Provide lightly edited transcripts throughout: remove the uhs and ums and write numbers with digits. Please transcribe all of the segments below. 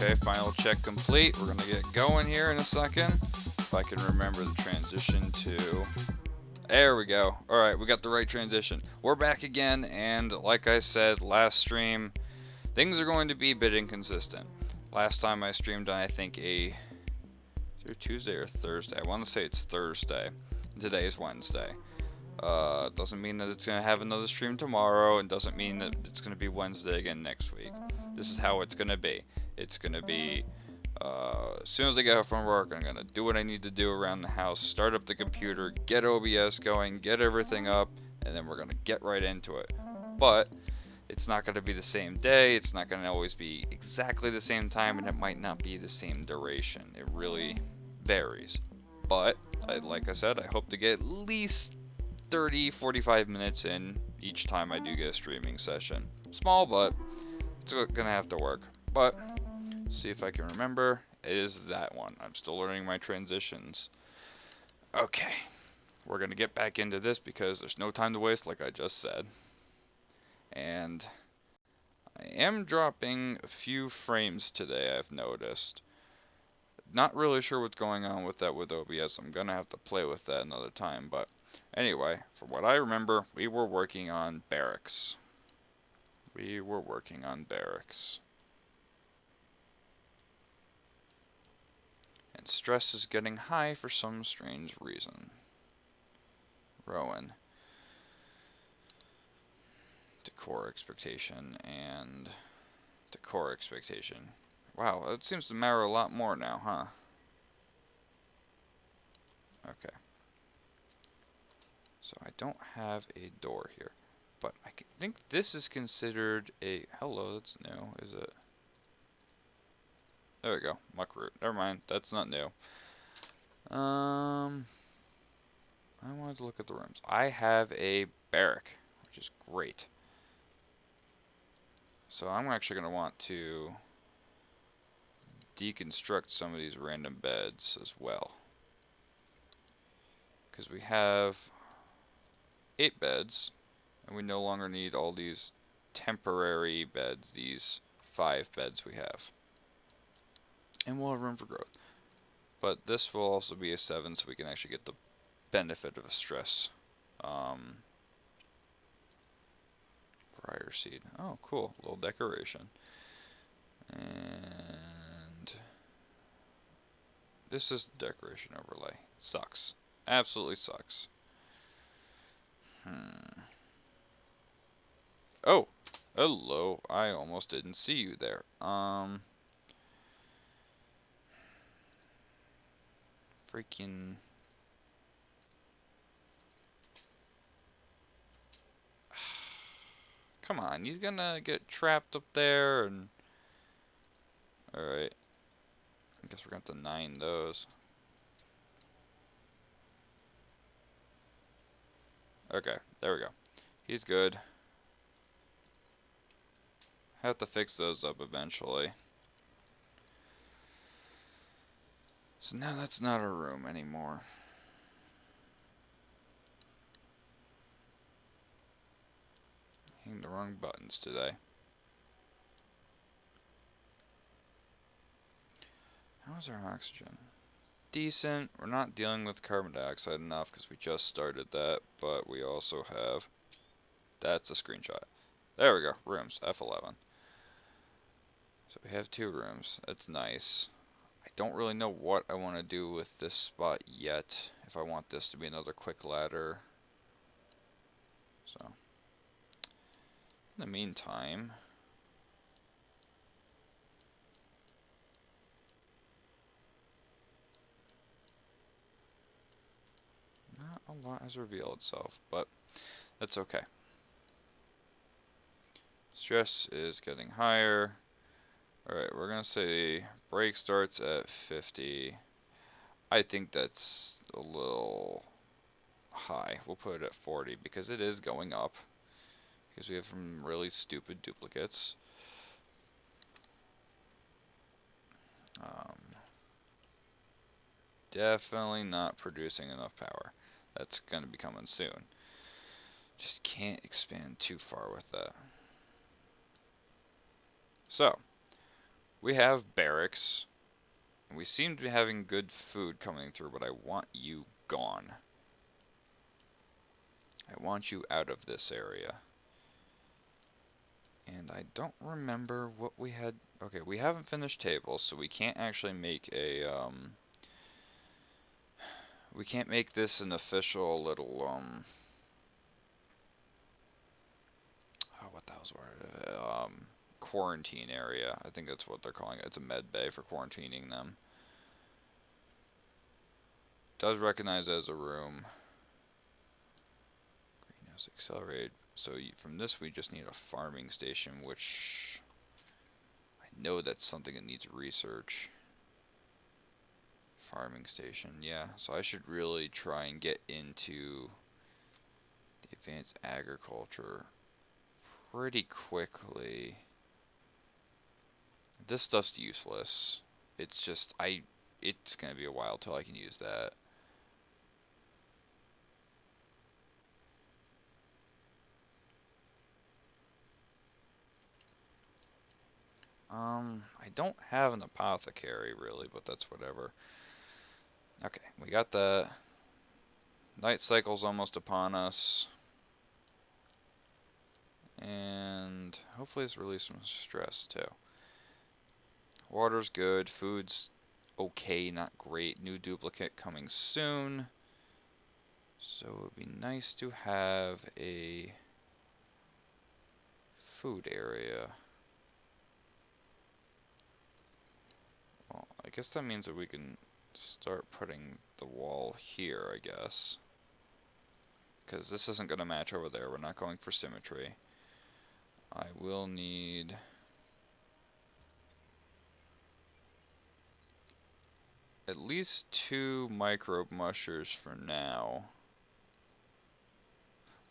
Okay, final check complete. We're gonna get going here in a second. If I can remember the transition to... There we go. Alright, we got the right transition. We're back again, and like I said last stream, things are going to be a bit inconsistent. Last time I streamed on, I think, either Tuesday or Thursday. I want to say it's Thursday. Today is Wednesday. Doesn't mean that it's going to have another stream tomorrow, and doesn't mean that it's going to be Wednesday again next week. This is how it's going to be. It's going to be, as soon as I get home from work, I'm going to do what I need to do around the house, start up the computer, get OBS going, get everything up, and then we're going to get right into it. But it's not going to be the same day, it's not going to always be exactly the same time, and it might not be the same duration. It really varies. But, like I said, I hope to get at least 30-45 minutes in each time I do get a streaming session. Small, but it's gonna have to work. But see if I can remember. It is that one. I'm still learning my transitions. Okay, we're gonna get back into this because there's no time to waste, like I just said. And I am dropping a few frames today, I've noticed. Not really sure what's going on with that with OBS. I'm gonna have to play with that another time, but anyway, from what I remember, we were working on barracks. And stress is getting high for some strange reason. Rowan. Decor expectation and decor expectation. Wow, that seems to matter a lot more now, huh? Okay. So I don't have a door here, but I think this is considered a... Hello, that's new, is it? There we go, muck root. Never mind, that's not new. I wanted to look at the rooms. I have a barrack, which is great. So I'm actually going to want to deconstruct some of these random beds as well. Because we have 8 beds, and we no longer need all these temporary beds, these 5 beds we have. And we'll have room for growth. But this will also be a 7, so we can actually get the benefit of a stress. Briar seed. Oh, cool. Little decoration. And this is decoration overlay. Sucks. Absolutely sucks. Oh, hello. I almost didn't see you there. Freaking... Come on, he's gonna get trapped up there and... Alright. I guess we're going to 9 those. Okay, there we go. He's good. Have to fix those up eventually. So now that's not a room anymore. Hitting the wrong buttons today. How's our oxygen? Decent. We're not dealing with carbon dioxide enough because we just started that, but we also have... That's a screenshot. There we go. Rooms. F11. So we have 2 rooms. That's nice. I don't really know what I want to do with this spot yet. If I want this to be another quick ladder. So... In the meantime... Not a lot has revealed itself, but that's okay. Stress is getting higher. Alright, we're gonna say break starts at 50. I think that's a little high. We'll put it at 40 because it is going up. Because we have some really stupid duplicates. Definitely not producing enough power. That's going to be coming soon. Just can't expand too far with that. So, We have barracks. And we seem to be having good food coming through, but I want you gone. I want you out of this area. And I don't remember what we had. Okay, we haven't finished tables, so we can't actually make a, we can't make this an official little, oh, what the hell's the word? Quarantine area. I think that's what they're calling it. It's a med bay for quarantining them. Does recognize it as a room. Greenhouse accelerated. So from this we just need a farming station, which I know that's something that needs research. Farming station, yeah. So I should really try and get into the advanced agriculture pretty quickly. This stuff's useless. It's just, it's gonna be a while till I can use that. I don't have an apothecary really, but that's whatever. Okay, we got the night cycle's almost upon us. And hopefully it's released some stress too. Water's good, food's okay, not great. New duplicate coming soon. So it would be nice to have a food area. Well, I guess that means that we can start putting the wall here, I guess. Because this isn't going to match over there. We're not going for symmetry. I will need at least 2 microbe mushers for now.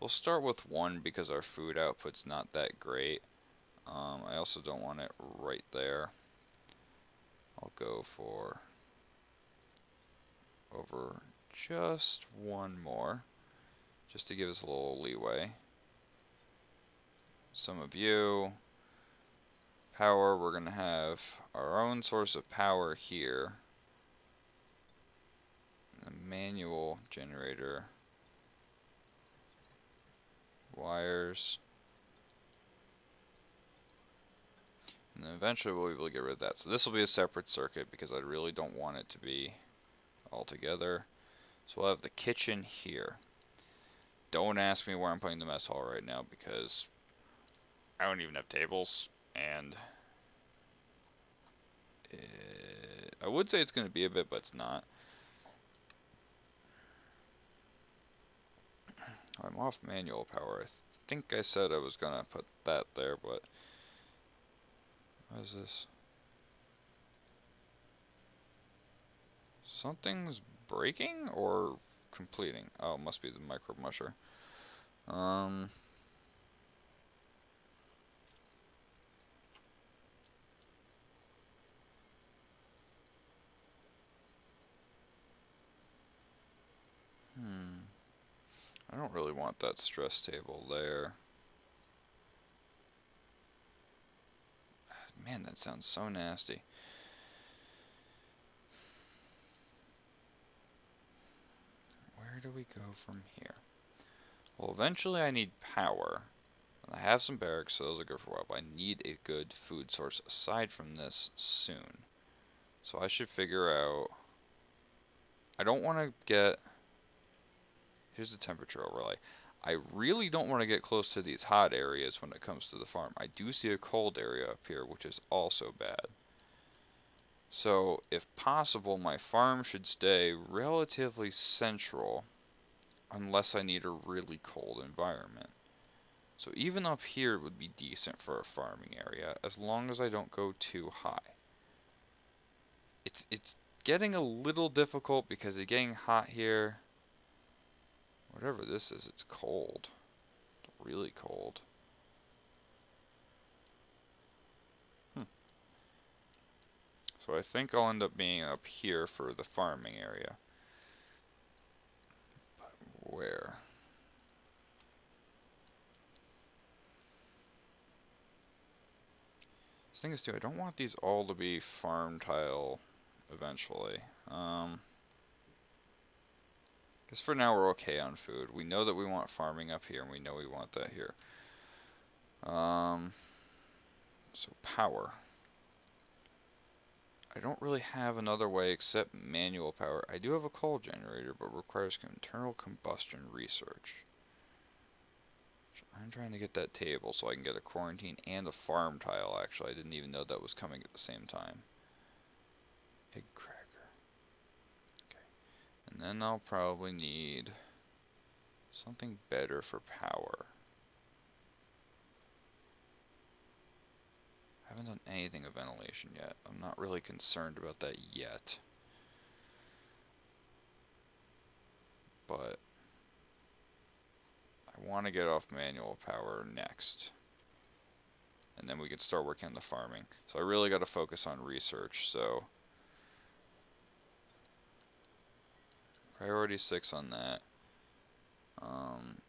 We'll start with 1 because our food output's not that great. I also don't want it right there. I'll go for over just 1 more, just to give us a little leeway. Some of you. Power, we're going to have our own source of power here. A manual generator. Wires. And then eventually we'll be able to get rid of that. So this will be a separate circuit because I really don't want it to be all together. So we'll have the kitchen here. Don't ask me where I'm putting the mess hall right now because I don't even have tables. And I would say it's going to be a bit, but it's not. I'm off manual power. I think I said I was going to put that there, but what is this? Something's breaking or completing? Oh, it must be the micro musher. I don't really want that stress table there. Man, that sounds so nasty. Where do we go from here? Well, eventually I need power. I have some barracks, so those are good for a while, but I need a good food source aside from this soon. So I should figure out... I don't want to get... Here's the temperature overlay. I really don't want to get close to these hot areas when it comes to the farm. I do see a cold area up here, which is also bad. So, if possible, my farm should stay relatively central unless I need a really cold environment. So even up here would be decent for a farming area, as long as I don't go too high. It's getting a little difficult because it's getting hot here. Whatever this is, it's cold. It's really cold. So I think I'll end up being up here for the farming area. But where? thing is, too, I don't want these all to be farm tile eventually. Because for now we're okay on food. We know that we want farming up here, and we know we want that here. So power. I don't really have another way except manual power. I do have a coal generator, but requires internal combustion research. I'm trying to get that table so I can get a quarantine and a farm tile, actually. I didn't even know that was coming at the same time. Egg cracker. Okay. And then I'll probably need something better for power. I haven't done anything of ventilation yet. I'm not really concerned about that yet. But I want to get off manual power next. And then we can start working on the farming. So I really got to focus on research. So priority 6 on that.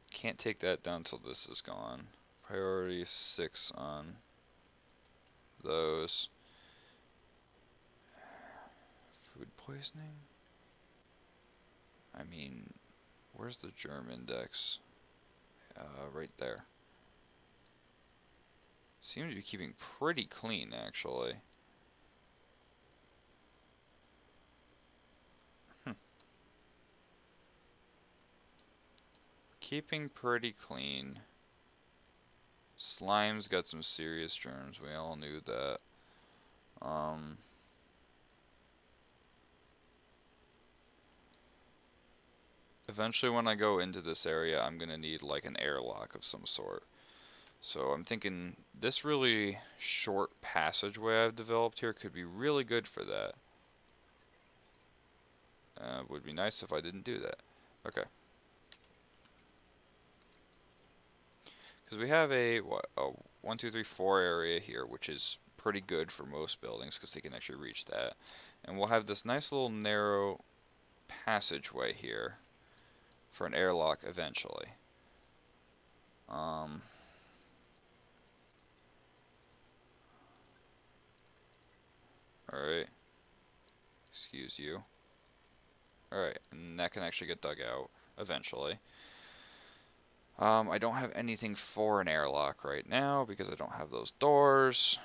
Can't take that down till this is gone. Priority 6 on those. Food poisoning? I mean, where's the germ index? Right there. Seem to be keeping pretty clean, actually. Keeping pretty clean. Slime's got some serious germs. We all knew that. Eventually when I go into this area, I'm gonna need like an airlock of some sort. So I'm thinking this really short passageway I've developed here could be really good for that. Would be nice if I didn't do that. Okay. Because we have a 1, 2, 3, 4 area here, which is pretty good for most buildings because they can actually reach that. And we'll have this nice little narrow passageway here for an airlock eventually. Alright. Excuse you. Alright, and that can actually get dug out eventually. I don't have anything for an airlock right now because I don't have those doors.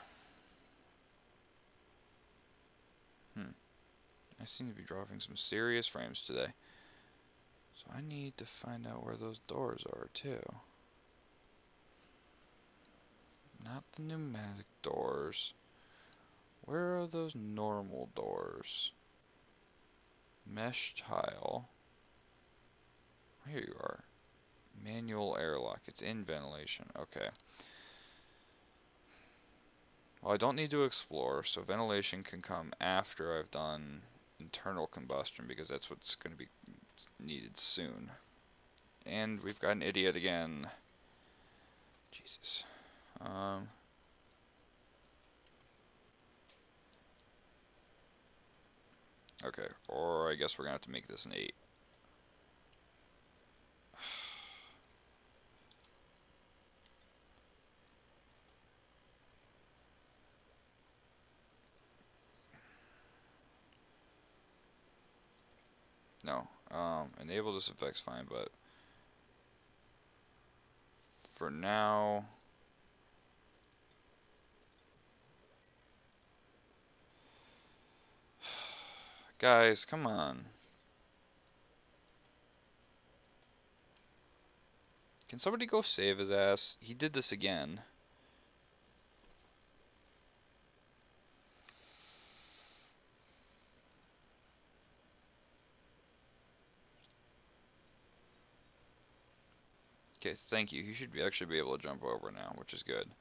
I seem to be dropping some serious frames today. So I need to find out where those doors are too. Not the pneumatic doors. Where are those normal doors? Mesh tile. Here you are. Manual airlock. It's in ventilation. Okay. Well, I don't need to explore, so ventilation can come after I've done internal combustion because that's what's going to be needed soon. And we've got an idiot again. Jesus. Okay, or I guess we're going to have to make this an 8. No, enable disinfect's fine, but for now, guys, come on. Can somebody go save his ass? He did this again. Okay, thank you. He should actually be able to jump over now, which is good.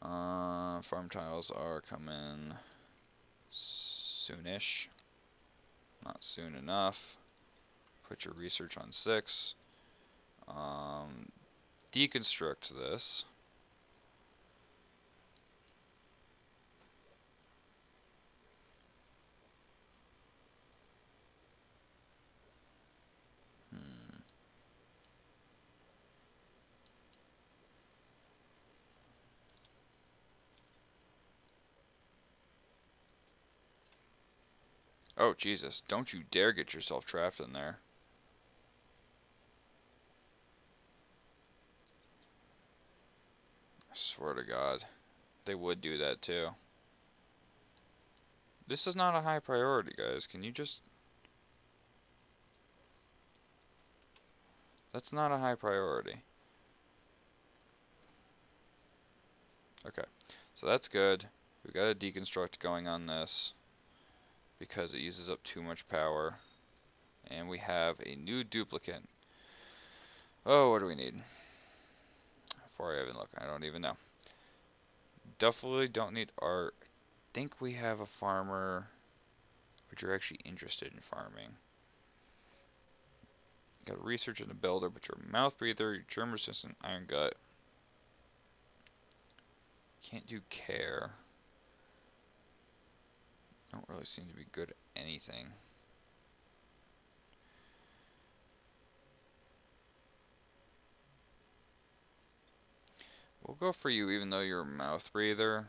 Farm tiles are coming soonish. Not soon enough. Put your research on 6. Deconstruct this. Oh, Jesus. Don't you dare get yourself trapped in there. I swear to God. They would do that too. This is not a high priority, guys. Can you just... That's not a high priority. Okay. So that's good. We've got a deconstruct going on this because it uses up too much power. And we have a new duplicate. Oh, what do we need? Before I even look, I don't even know. Definitely don't need art. I think we have a farmer, but you're actually interested in farming. Got a research and a builder, but you're a mouth breather, you're germ resistant, iron gut. Can't do care. Don't really seem to be good at anything. We'll go for you even though you're a mouth breather.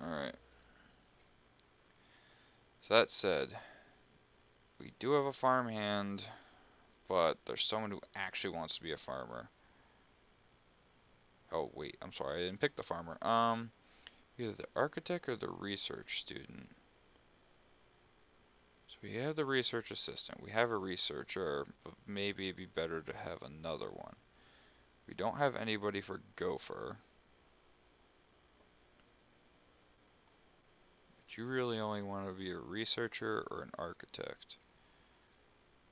Alright. So that said, we do have a farmhand, but there's someone who actually wants to be a farmer. Oh wait, I'm sorry, I didn't pick the farmer. Either the architect or the research student. So we have the research assistant. We have a researcher, but maybe it'd be better to have another one. We don't have anybody for gopher. But you really only want to be a researcher or an architect.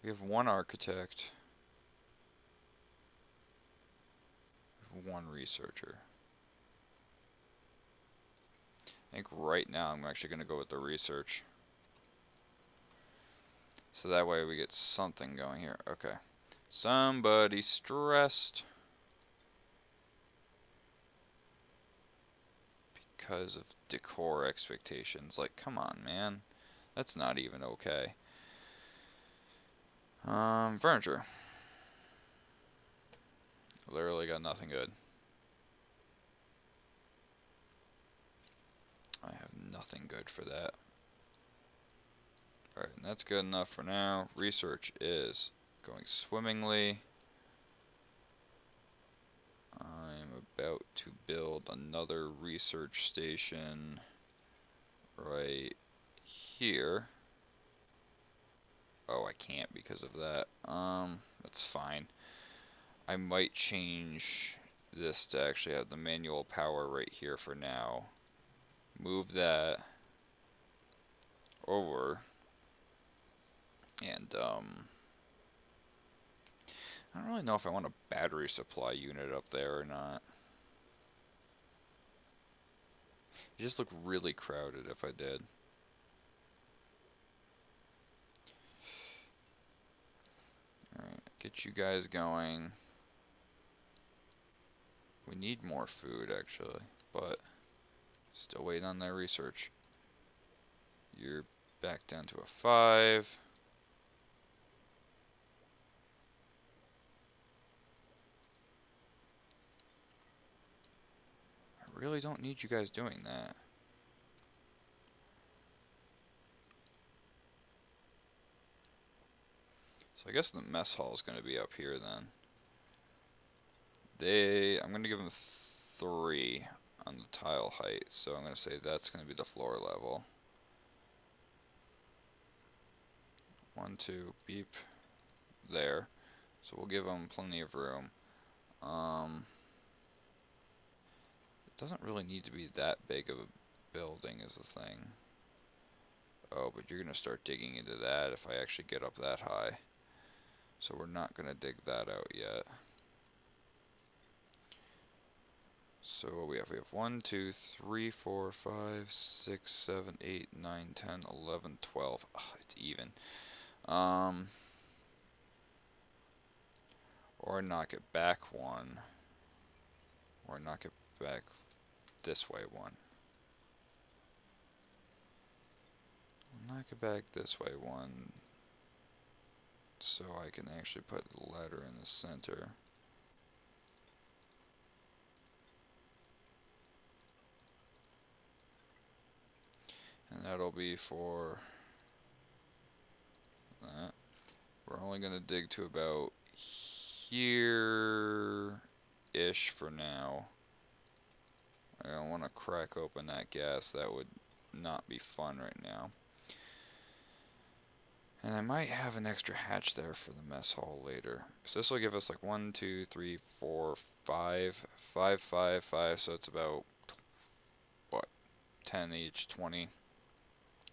We have one architect. We have one researcher. I think right now I'm actually going to go with the research. So that way we get something going here. Okay. Somebody stressed because of decor expectations. Like, come on, man. That's not even okay. Furniture. Literally got nothing good. I have nothing good for that. Alright, and that's good enough for now. Research is going swimmingly. I'm about to build another research station right here. Oh, I can't because of that. That's fine. I might change this to actually have the manual power right here for now. Move that over. And, I don't really know if I want a battery supply unit up there or not. It just looked really crowded if I did. Alright, get you guys going. We need more food, actually, but still waiting on that research. You're back down to a 5. I really don't need you guys doing that. So I guess the mess hall is going to be up here then. I'm going to give them 3 on the tile height, so I'm going to say that's going to be the floor level. 1, 2, beep, there. So we'll give them plenty of room. It doesn't really need to be that big of a building is the thing. Oh, but you're going to start digging into that if I actually get up that high. So we're not going to dig that out yet. So what we have? We have 1, 2, 3, 4, 5, 6, 7, 8, 9, 10, 11, 12. Oh, it's even. Or knock it back 1. Or knock it back this way 1. Knock it back this way 1. So I can actually put the ladder in the center. And that'll be for that. We're only going to dig to about here-ish for now. I don't want to crack open that gas. That would not be fun right now. And I might have an extra hatch there for the mess hall later. So this will give us like 1, 2, 3, 4, 5, 5, 5, 5. So it's about, what, 10 each, 20.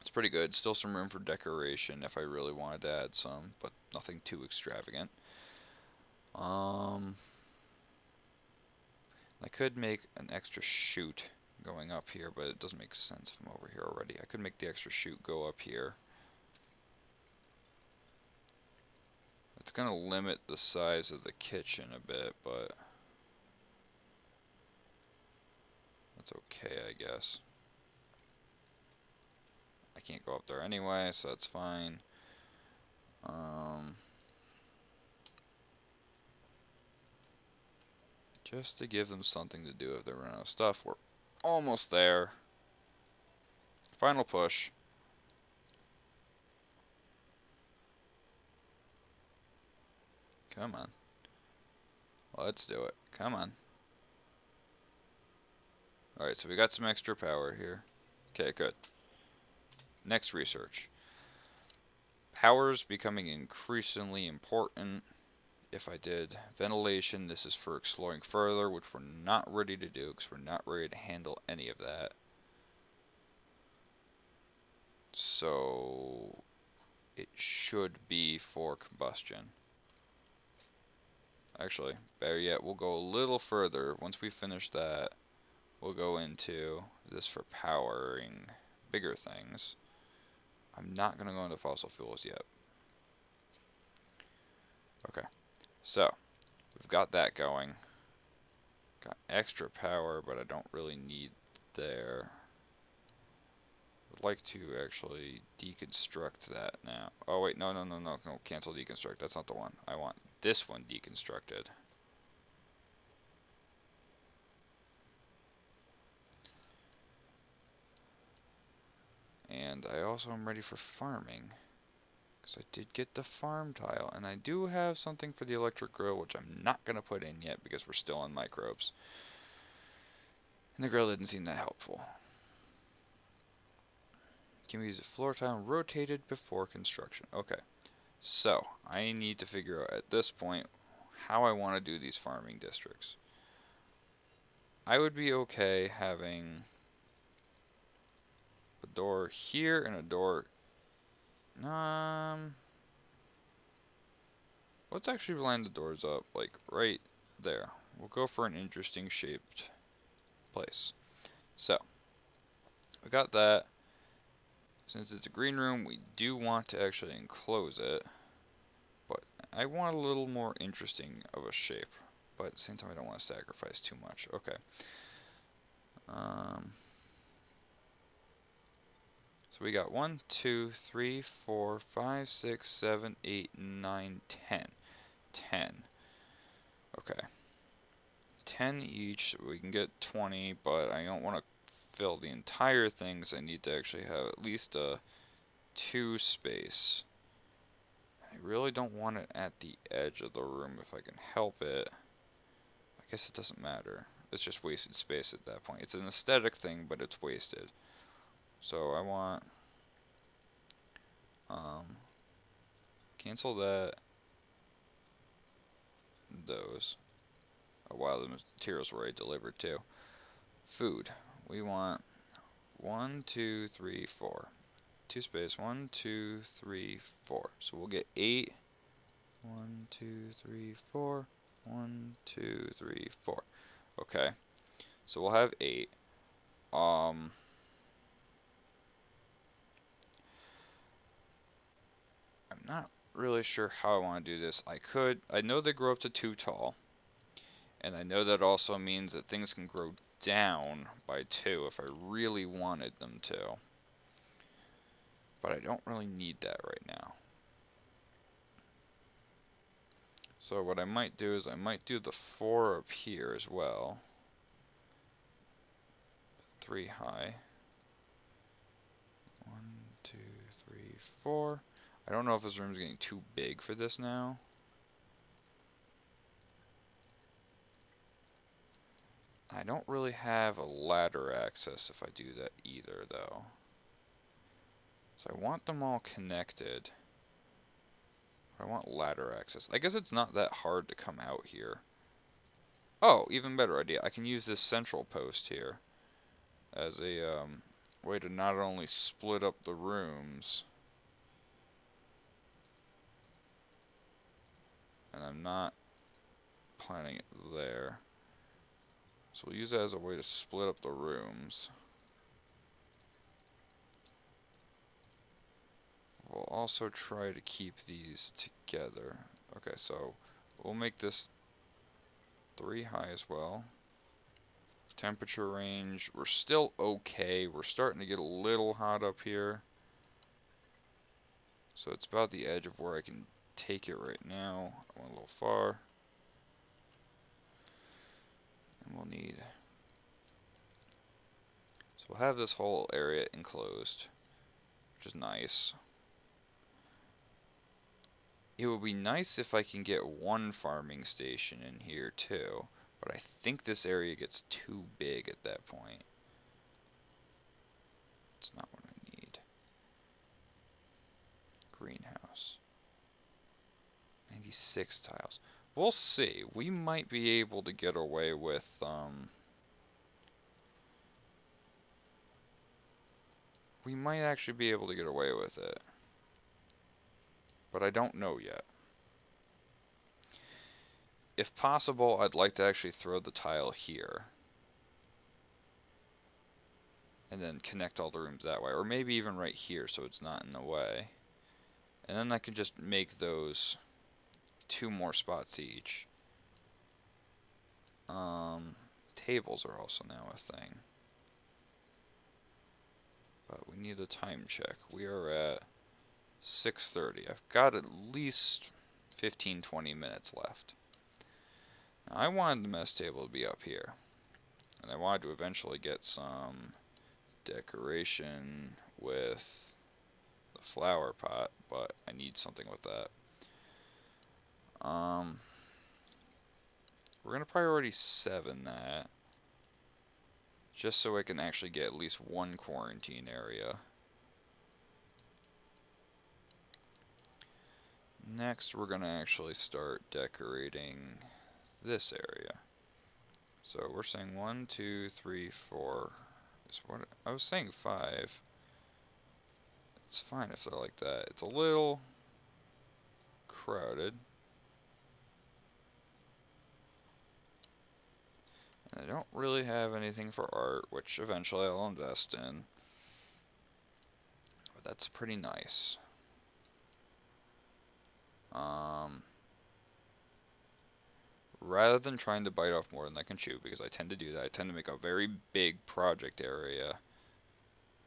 It's pretty good. Still some room for decoration if I really wanted to add some, but nothing too extravagant. I could make an extra chute going up here, but it doesn't make sense if I'm over here already. I could make the extra chute go up here. It's going to limit the size of the kitchen a bit, but that's okay, I guess. I can't go up there anyway, so that's fine. Just to give them something to do if they run out of stuff. We're almost there. Final push. Come on. Let's do it. Come on. Alright, so we got some extra power here. Okay, good. Next research. Power's becoming increasingly important. If I did ventilation, this is for exploring further, which we're not ready to do because we're not ready to handle any of that. So it should be for combustion. Actually, better yet, we'll go a little further. Once we finish that, we'll go into this for powering bigger things. I'm not going to go into fossil fuels yet. Okay, so we've got that going. Got extra power, but I don't really need there. I'd like to actually deconstruct that now. Oh wait, no, cancel deconstruct. That's not the one. I want this one deconstructed. And I also am ready for farming, because I did get the farm tile, and I do have something for the electric grill, which I'm not going to put in yet because we're still on microbes. And the grill didn't seem that helpful. Can we use a floor tile rotated before construction? Okay, so I need to figure out at this point how I want to do these farming districts. I would be okay having a door here and a door. Let's actually line the doors up like right there. We'll go for an interesting shaped place. So we got that. Since it's a green room, we do want to actually enclose it, but I want a little more interesting of a shape, but at the same time I don't want to sacrifice too much. Okay. So we got 1, 2, 3, 4, 5, 6, 7, 8, 9, 10. 10. Okay. 10 each, so we can get 20, but I don't want to fill the entire thing, so I need to actually have at least a 2 space. I really don't want it at the edge of the room if I can help it. I guess it doesn't matter. It's just wasted space at that point. It's an aesthetic thing, but it's wasted. So I want cancel that, those. Oh wow, the materials were already delivered too. Food. We want 1, 2, 3, 4. 2 space. 1, 2, 3, 4. So we'll get 8. 1, 2, 3, 4. 1, 2, 3, 4. Okay. So we'll have 8. I'm not really sure how I want to do this. I know they grow up to 2 tall. And I know that also means that things can grow down by 2 if I really wanted them to. But I don't really need that right now. So what I might do is I might do the 4 up here as well. 3 high. 4. I don't know if this room's getting too big for this now. I don't really have a ladder access if I do that either, though. So I want them all connected. But I want ladder access. I guess it's not that hard to come out here. Oh, even better idea. I can use this central post here as a way to not only split up the rooms, and I'm not planning it there. So we'll use that as a way to split up the rooms. We'll also try to keep these together. Okay, so we'll make this 3 high as well. Temperature range, we're still okay. We're starting to get a little hot up here. So it's about the edge of where I can take it right now. I went a little far. And we'll need... So we'll have this whole area enclosed, which is nice. It would be nice if I can get one farming station in here too, but I think this area gets too big at that point. It's not what I need. Greenhouse. 96 tiles. We'll see. We might be able to get away with, we might actually be able to get away with it. But I don't know yet. If possible, I'd like to actually throw the tile here. And then connect all the rooms that way. Or maybe even right here so it's not in the way. And then I can just make those 2 more spots each. Tables are also now a thing. But we need a time check. We are at 6:30. I've got at least 15-20 minutes left. Now, I wanted the mess table to be up here. And I wanted to eventually get some decoration with the flower pot, but I need something with that. We're going to priority 7 that, just so I can actually get at least one quarantine area. Next, we're going to actually start decorating this area. So we're saying 1, 2, 3, 4. Is what I was saying 5. It's fine if they're like that. It's a little crowded. And I don't really have anything for art, which eventually I'll invest in. But that's pretty nice. Rather than trying to bite off more than I can chew, because I tend to do that, I tend to make a very big project area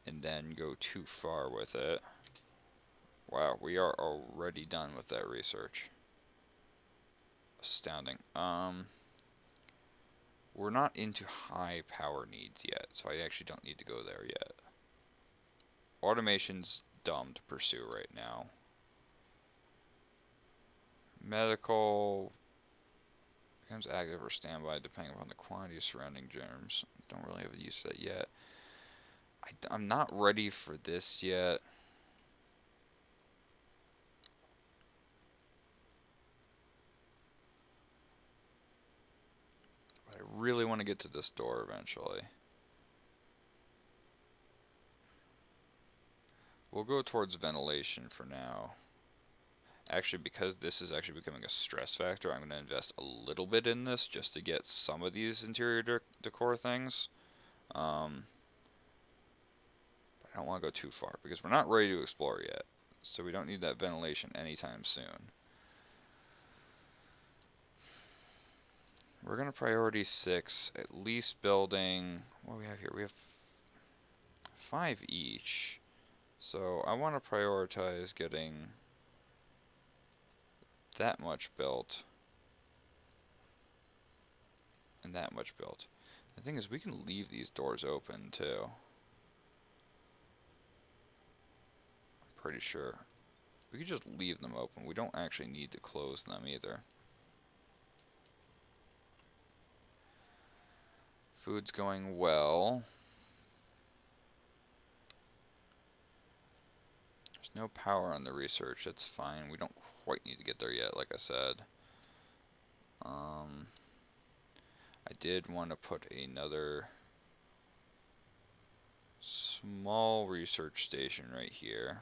and then go too far with it. Wow, we are already done with that research. Astounding. We're not into high power needs yet, so I actually don't need to go there yet. Automation's dumb to pursue right now. Medical becomes active or standby depending upon the quantity of surrounding germs. Don't really have a use for that yet. I'm not ready for this yet. But I really want to get to this door eventually. We'll go towards ventilation for now. Actually, because this is actually becoming a stress factor, I'm going to invest a little bit in this just to get some of these interior decor things. But I don't want to go too far because we're not ready to explore yet. So we don't need that ventilation anytime soon. We're going to priority 6, at least building, what do we have here? We have 5 each. So I want to prioritize getting that much built and that much built. The thing is, we can leave these doors open too. pretty sure. We could just leave them open. We don't actually need to close them either. Food's going well. There's no power on the research. That's fine. We don't quite need to get there yet, like I said. I did want to put another small research station right here.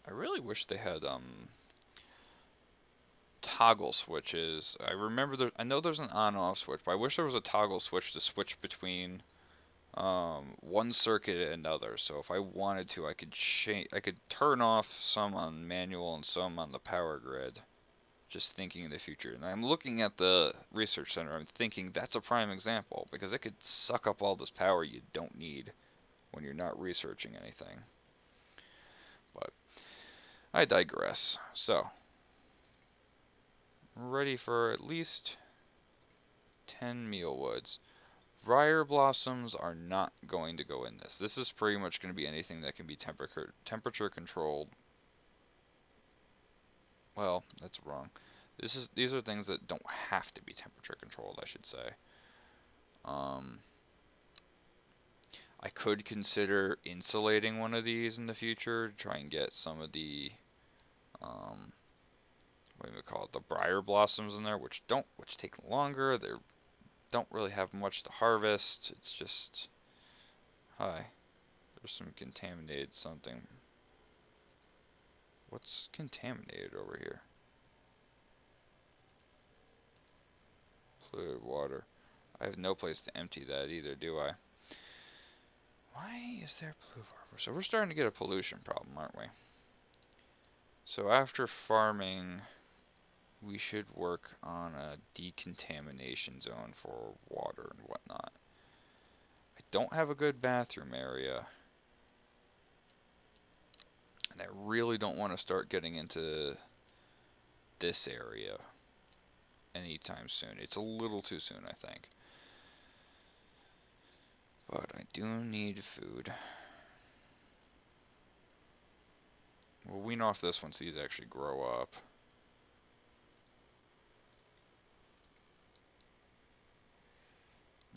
I really wish they had toggle switches. I know there's an on-off switch, but I wish there was a toggle switch to switch between one circuit and another. So if I wanted to, I could turn off some on manual and some on the power grid. Just thinking in the future. And I'm looking at the research center. I'm thinking that's a prime example because it could suck up all this power you don't need when you're not researching anything. But I digress. So, we're ready for at least 10 mealwoods. Briar blossoms are not going to go in this. This is pretty much going to be anything that can be temperature controlled. Well, that's wrong. These are things that don't have to be temperature controlled, I should say. I could consider insulating one of these in the future, try and get some of the what do we call it, the briar blossoms in there, which take longer. They don't really have much to harvest. It's just hi. There's some contaminated something. What's contaminated over here? Polluted water. I have no place to empty that either, do I? Why is there polluted water? So we're starting to get a pollution problem, aren't we? So after farming, we should work on a decontamination zone for water and whatnot. I don't have a good bathroom area. And I really don't want to start getting into this area anytime soon. It's a little too soon, I think. But I do need food. We'll wean off this once these actually grow up.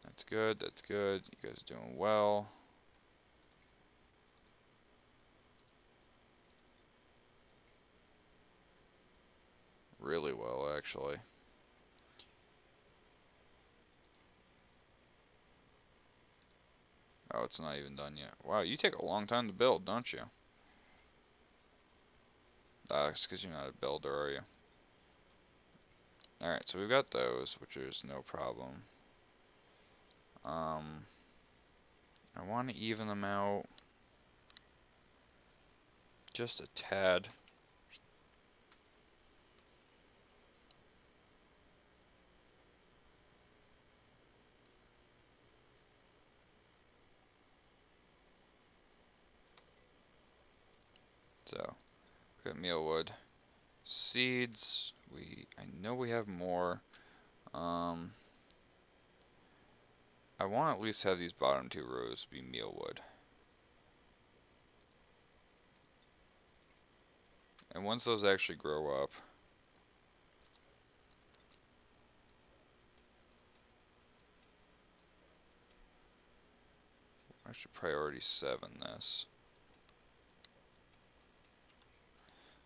That's good, that's good. You guys are doing well. Really well, actually. Oh, it's not even done yet. Wow, you take a long time to build, don't you? It's because you're not a builder, are you? Alright, so we've got those, which is no problem. I want to even them out just a tad. So, got mealwood. Seeds, I know we have more. I want to at least have these bottom two rows be mealwood. And once those actually grow up, I should priority 7 this.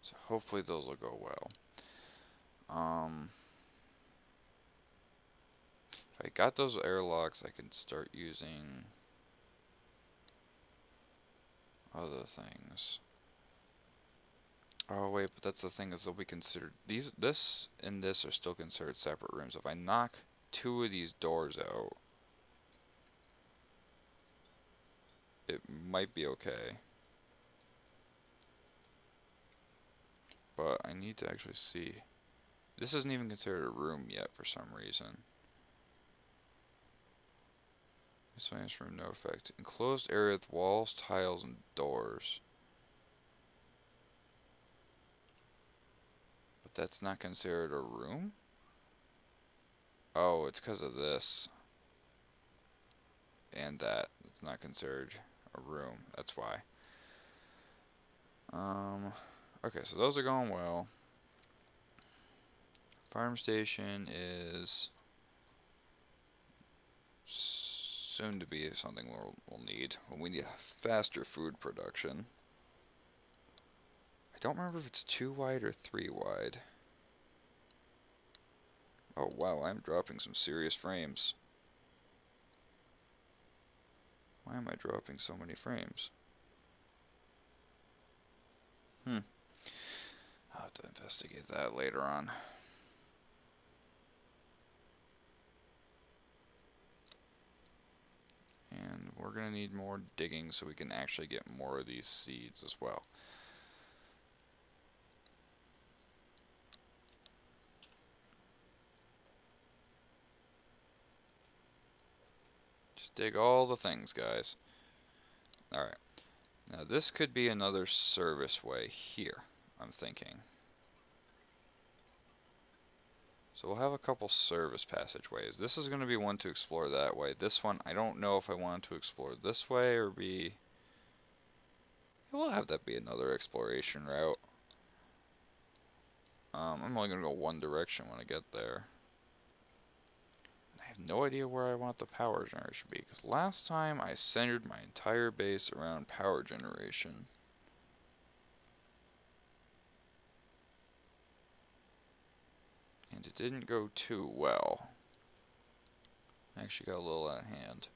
So hopefully those will go well. If I got those airlocks, I can start using other things. Oh wait, but that's the thing, is they'll be considered, this and this are still considered separate rooms. If I knock 2 of these doors out, it might be okay. But I need to actually see. This isn't even considered a room yet for some reason. Miscellaneous room, no effect. Enclosed area with walls, tiles, and doors. That's not considered a room? Oh, it's because of this. And that. It's not considered a room. That's why. Okay, so those are going well. Farm station is soon to be something we'll need. We need faster food production. I don't remember if it's 2 wide or 3 wide. Oh wow, I'm dropping some serious frames. Why am I dropping so many frames? I'll have to investigate that later on. And we're going to need more digging so we can actually get more of these seeds as well. Just dig all the things, guys. Alright. Now this could be another service way here, I'm thinking. So we'll have a couple service passageways. This is going to be one to explore that way. This one, I don't know if I want to explore this way or be... We'll have that be another exploration route. I'm only going to go one direction when I get there. I have no idea where I want the power generation to be, because last time I centered my entire base around power generation. And it didn't go too well. I actually got a little out of hand.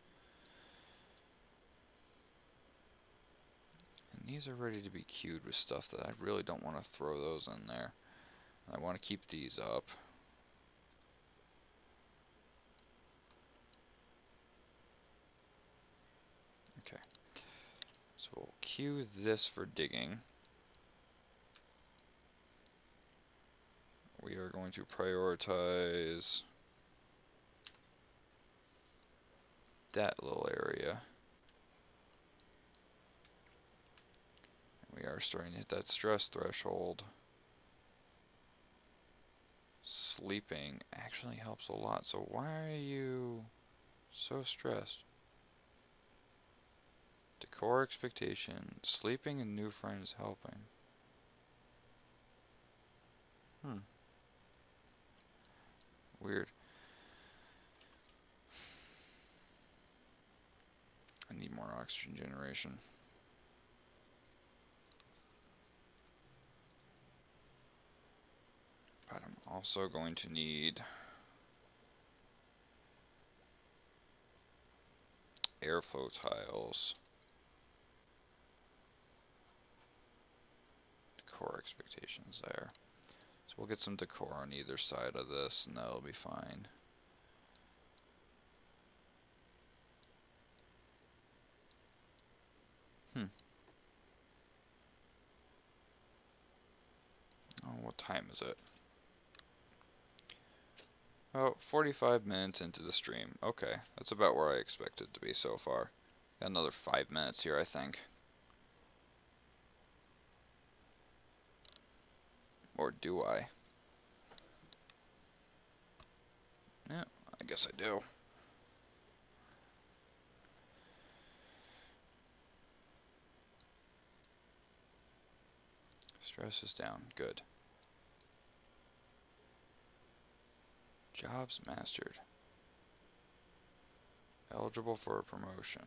And these are ready to be queued with stuff that I really don't want to throw those in there. I want to keep these up. Okay. So we'll queue this for digging. We are going to prioritize that little area. We are starting to hit that stress threshold. Sleeping actually helps a lot. So why are you so stressed? Decor expectation. Sleeping and new friends helping. Weird. I need more oxygen generation. But I'm also going to need airflow tiles. Decor expectations there. So we'll get some decor on either side of this and that'll be fine. Oh, what time is it? Oh, 45 minutes into the stream. Okay, that's about where I expected to be so far. Got another 5 minutes here, I think. Or do I? Yeah, I guess I do. Stress is down. Good. Jobs mastered. Eligible for a promotion.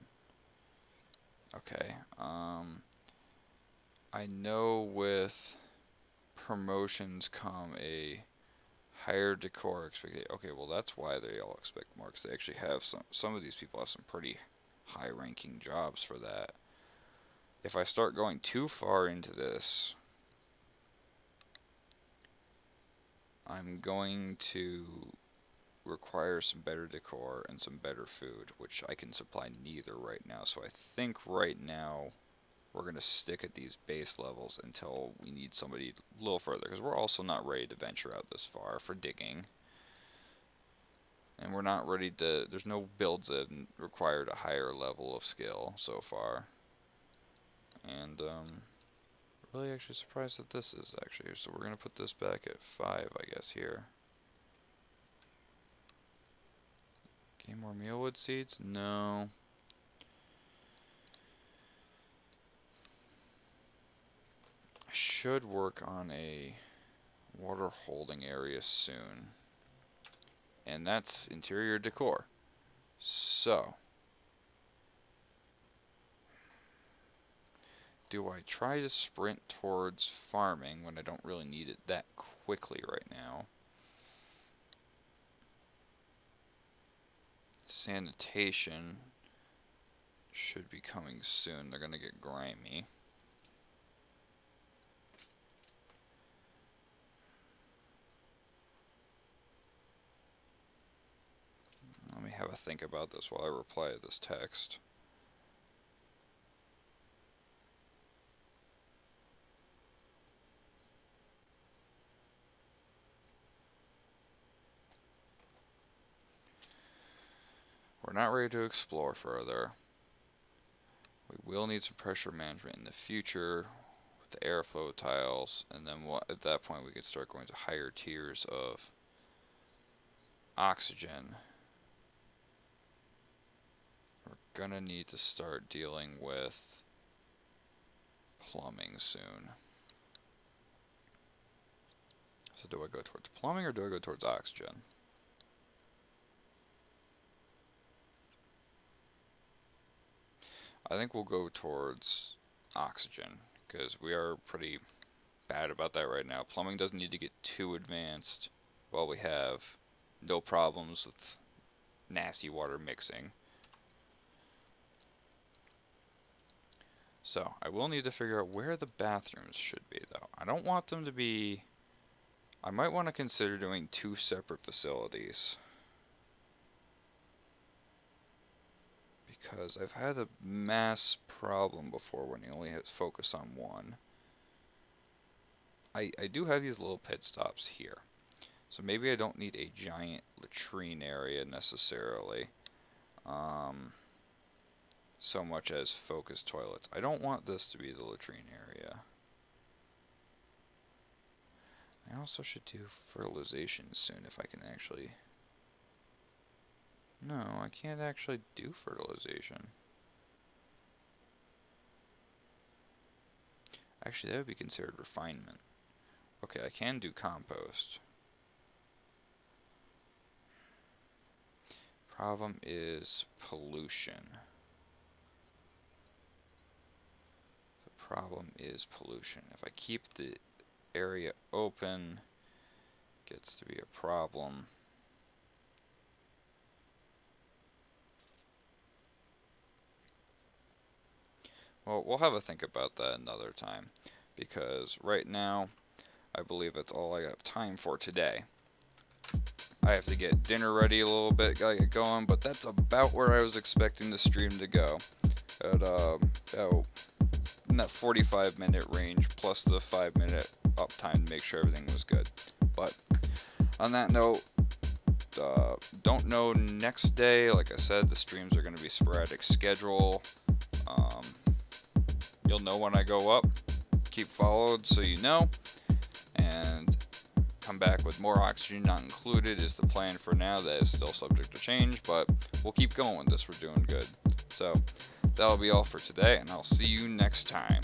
Okay. I know with promotions come a higher decor expectation. Okay, well that's why they all expect more, because they actually have some of these people have some pretty high ranking jobs for that. If I start going too far into this, I'm going to require some better decor and some better food, which I can supply neither right now. So I think right now we're going to stick at these base levels until we need somebody a little further, because we're also not ready to venture out this far for digging. And we're not ready to, there's no builds that required a higher level of skill so far. And really actually surprised that this is actually here. So we're going to put this back at 5, I guess, here. Gain more mealwood seeds? No. I should work on a water holding area soon. And that's interior decor. So, do I try to sprint towards farming when I don't really need it that quickly right now? Sanitation should be coming soon. They're gonna get grimy. Let me have a think about this while I reply to this text. We're not ready to explore further. We will need some pressure management in the future with the airflow tiles, and then at that point we could start going to higher tiers of oxygen. We're gonna need to start dealing with plumbing soon. So do I go towards plumbing or do I go towards oxygen? I think we'll go towards oxygen, because we are pretty bad about that right now. Plumbing doesn't need to get too advanced while we have no problems with nasty water mixing. So, I will need to figure out where the bathrooms should be, though. I don't want them to be... I might want to consider doing 2 separate facilities. Because I've had a mass problem before when you only have focus on one. I do have these little pit stops here. So maybe I don't need a giant latrine area necessarily. So much as focus toilets. I don't want this to be the latrine area. I also should do fertilization soon if I can actually... No, I can't actually do fertilization. Actually, that would be considered refinement. Okay, I can do compost. Problem is pollution. The problem is pollution. If I keep the area open, it gets to be a problem. Well, we'll have a think about that another time, because right now, I believe that's all I have time for today. I have to get dinner ready a little bit, gotta get going, but that's about where I was expecting the stream to go. At about in that 45-minute range, plus the 5-minute uptime to make sure everything was good. But on that note, don't know next day. Like I said, the streams are going to be sporadic schedule. You'll know when I go up. Keep followed so you know. And come back with more oxygen not included is the plan for now. That is still subject to change, but we'll keep going with this. We're doing good. So that'll be all for today, and I'll see you next time.